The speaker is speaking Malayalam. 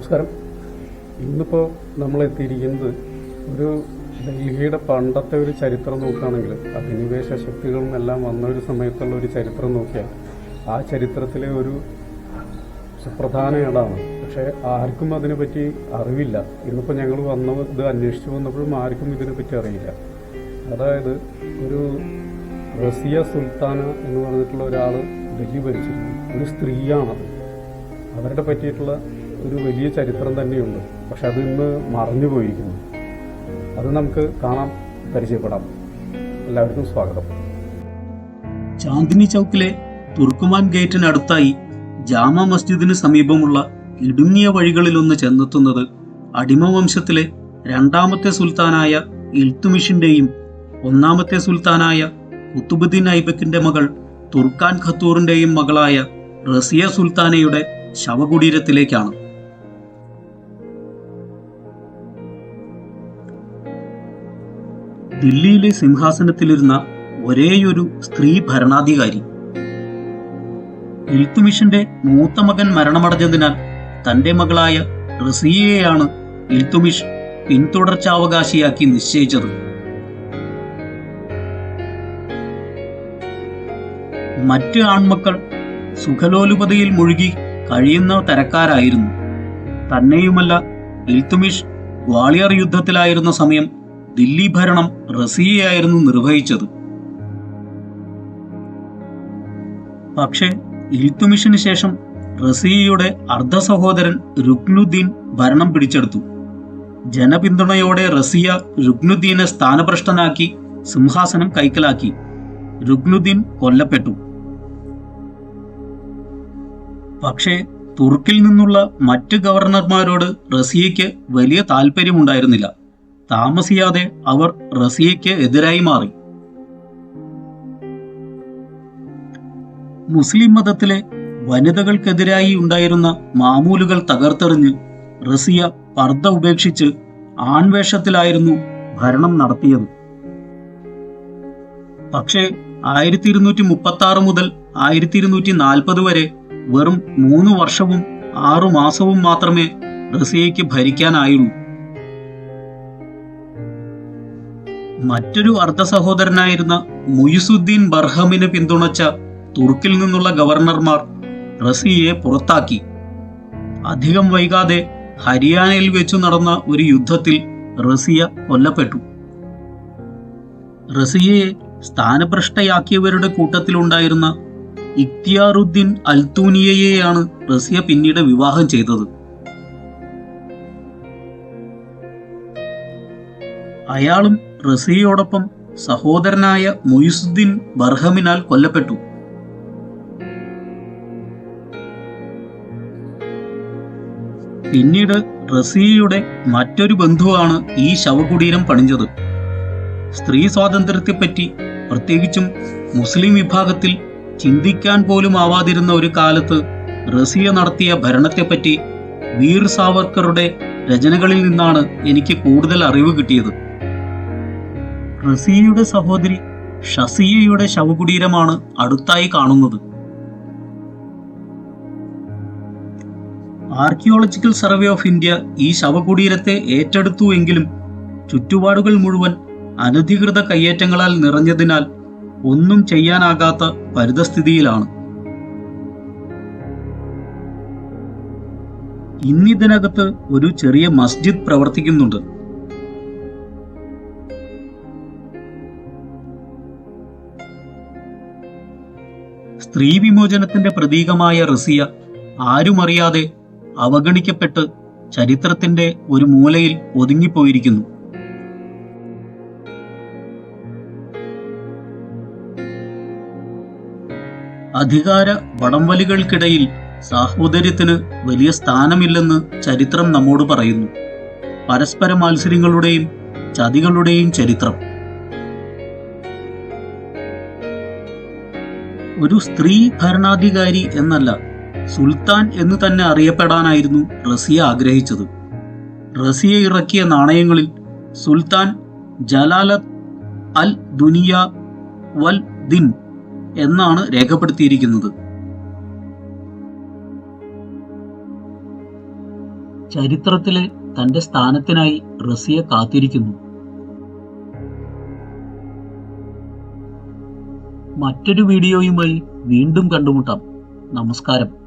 നമസ്കാരം. ഇന്നിപ്പോൾ നമ്മൾ എത്തിയിരിക്കുന്നത് ഒരു ഡൽഹിയുടെ പണ്ടത്തെ ഒരു ചരിത്രം നോക്കുകയാണെങ്കിൽ അധിനിവേശ ശക്തികളും എല്ലാം വന്ന ഒരു സമയത്തുള്ള ഒരു ചരിത്രം നോക്കിയാൽ ആ ചരിത്രത്തിലെ ഒരു സുപ്രധാന ഇടമാണ്. പക്ഷേ ആർക്കും അതിനെപ്പറ്റി അറിവില്ല. ഇന്നിപ്പോൾ ഞങ്ങൾ ഇത് അന്വേഷിച്ച് വന്നപ്പോഴും ആർക്കും ഇതിനെപ്പറ്റി അറിയില്ല. അതായത് ഒരു റസിയ സുൽത്താന എന്ന് പറഞ്ഞിട്ടുള്ള ഒരാൾ ഡൽഹി ഭരിച്ചിരുന്നു. ഒരു സ്ത്രീയാണത്. അവരുടെ പറ്റിയിട്ടുള്ള ഒരു വലിയ ചരിത്രം തന്നെയുണ്ട്. പക്ഷെ അത് ഇന്ന് മറഞ്ഞു പോയിരിക്കുന്നു. അത് നമുക്ക് കാണാം, പരിചയപ്പെടാം. എല്ലാവർക്കും സ്വാഗതം. ചാന്ദിനി ചൗക്കിലെ തുർക്കുമാൻ ഗേറ്റിനടുത്തായി ജാമ മസ്ജിദിന് സമീപമുള്ള ഇടുങ്ങിയ വഴികളിലൊന്ന് ചെന്നെത്തുന്നത് അടിമവംശത്തിലെ രണ്ടാമത്തെ സുൽത്താനായ ഇൽത്തുമിഷിന്റെയും ഒന്നാമത്തെ സുൽത്താനായ കുത്തുബുദ്ദീൻ ഐബക്കിന്റെ മകൾ തുർക്കാൻ ഖത്തൂറിന്റെയും മകളായ റസിയ സുൽത്താനയുടെ ശവകുടീരത്തിലേക്കാണ്. ദില്ലിയിലെ സിംഹാസനത്തിലിരുന്ന ഒരേയൊരു സ്ത്രീ ഭരണാധികാരി. ഇൽത്തുമിഷിന്റെ മൂത്ത മകൻ മരണമടഞ്ഞതിനാൽ തന്റെ മകളായ റസിയയെയാണ് ഇൽത്തുമിഷ് പിന്തുടർച്ചാവകാശിയാക്കി നിശ്ചയിച്ചത്. മറ്റ് ആൺമക്കൾ സുഖലോലുപതയിൽ മുഴുകി കഴിയുന്ന തരക്കാരായിരുന്നു. തന്നെയുമല്ല, ഇൽത്തുമിഷ് ഗ്വാളിയർ യുദ്ധത്തിലായിരുന്ന സമയം ദില്ലി ഭരണം റസിയയായിരുന്നു നിർവഹിച്ചത്. പക്ഷേ ഇൽത്തുമിഷിന് ശേഷം റസിയയുടെ അർദ്ധ സഹോദരൻ രുക്നുദ്ദീൻ ഭരണം പിടിച്ചെടുത്തു. ജനപിന്തുണയോടെ റസിയ രുക്നുദ്ദീനെ സ്ഥാനഭ്രഷ്ടനാക്കി സിംഹാസനം കൈക്കലാക്കി. രുക്നുദ്ദീൻ കൊല്ലപ്പെട്ടു. പക്ഷേ തുർക്കിൽ നിന്നുള്ള മറ്റ് ഗവർണർമാരോട് റസിയയ്ക്ക് വലിയ താല്പര്യമുണ്ടായിരുന്നില്ല. താമസിയാതെ അവർ റസിയയ്ക്ക് എതിരായി മാറി. മുസ്ലിം മതത്തിലെ വനിതകൾക്കെതിരായി ഉണ്ടായിരുന്ന മാമൂലുകൾ തകർത്തെറിഞ്ഞ് റസിയ പർദ്ദ ഉപേക്ഷിച്ച് ആൺവേഷത്തിലായിരുന്നു ഭരണം നടത്തിയത്. പക്ഷേ 1236 മുതൽ 1240 വരെ വെറും 3 വർഷവും 6 മാസവും മാത്രമേ റസിയയ്ക്ക് ഭരിക്കാനായുള്ളൂ. മറ്റൊരു അർദ്ധ സഹോദരനായിരുന്ന മുയിസുദ്ദീൻ ബർഹമിനെ പിന്തുണച്ച തുർക്കിൽ നിന്നുള്ള ഗവർണർമാർ റസിയയെ പുറത്താക്കി. അധികം വൈകാതെ ഹരിയാനയിൽ വെച്ചു നടന്ന ഒരു യുദ്ധത്തിൽ റസിയ കൊല്ലപ്പെട്ടു. റസിയയെ സ്ഥാനഭ്രഷ്ടയാക്കിയവരുടെ കൂട്ടത്തിലുണ്ടായിരുന്ന ഇഖ്തിയാറുദ്ദീൻ അൽത്തൂനിയയെയാണ് റസിയ പിന്നീട് വിവാഹം ചെയ്തത്. അയാളും റസിയയോടൊപ്പം സഹോദരനായ മുയിസുദ്ദീൻ ബർഹമിനാൽ കൊല്ലപ്പെട്ടു. പിന്നീട് റസിയയുടെ മറ്റൊരു ബന്ധുവാണ് ഈ ശവകുടീരം പണിഞ്ഞത്. സ്ത്രീ സ്വാതന്ത്ര്യത്തെപ്പറ്റി, പ്രത്യേകിച്ചും മുസ്ലിം വിഭാഗത്തിൽ ചിന്തിക്കാൻ പോലും ആവാതിരുന്ന ഒരു കാലത്ത് റസിയ നടത്തിയ ഭരണത്തെപ്പറ്റി വീർ സാവർക്കറുടെ രചനകളിൽ നിന്നാണ് എനിക്ക് കൂടുതൽ അറിവ് കിട്ടിയത്. റസിയയുടെ സഹോദരി ഷസിയയുടെ ശവകുടീരമാണ് അടുത്തായി കാണുന്നത്. ആർക്കിയോളജിക്കൽ സർവേ ഓഫ് ഇന്ത്യ ഈ ശവകുടീരത്തെ ഏറ്റെടുത്തു എങ്കിലും ചുറ്റുപാടുകൾ മുഴുവൻ അനധികൃത കയ്യേറ്റങ്ങളാൽ നിറഞ്ഞതിനാൽ ഒന്നും ചെയ്യാനാകാത്ത പരിതസ്ഥിതിയിലാണ്. ഇന്നിതിനകത്ത് ഒരു ചെറിയ മസ്ജിദ് പ്രവർത്തിക്കുന്നുണ്ട്. സ്ത്രീ വിമോചനത്തിന്റെ പ്രതീകമായ റസിയ ആരുമറിയാതെ അവഗണിക്കപ്പെട്ട് ചരിത്രത്തിന്റെ ഒരു മൂലയിൽ ഒതുങ്ങിപ്പോയിരിക്കുന്നു. അധികാര വടംവലികൾക്കിടയിൽ സാഹോദര്യത്തിന് വലിയ സ്ഥാനമില്ലെന്ന് ചരിത്രം നമ്മോട് പറയുന്നു. പരസ്പര മത്സരങ്ങളുടെയും ചതികളുടെയും ചരിത്രം. ഒരു സ്ത്രീ ഭരണാധികാരി എന്നല്ല, സുൽത്താൻ എന്ന് തന്നെ അറിയപ്പെടാനായിരുന്നു റസിയ ആഗ്രഹിച്ചത്. റസിയ ഇറക്കിയ നാണയങ്ങളിൽ സുൽത്താൻ ജലാലത്ത് അൽ ദുനിയ വൽ ദിൻ എന്നാണ് രേഖപ്പെടുത്തിയിരിക്കുന്നത്. ചരിത്രത്തിലെ തന്റെ സ്ഥാനത്തിനായി റസിയ കാത്തിരിക്കുന്നു. മറ്റൊരു വീഡിയോയുമായി വീണ്ടും കണ്ടുമുട്ടാം. നമസ്കാരം.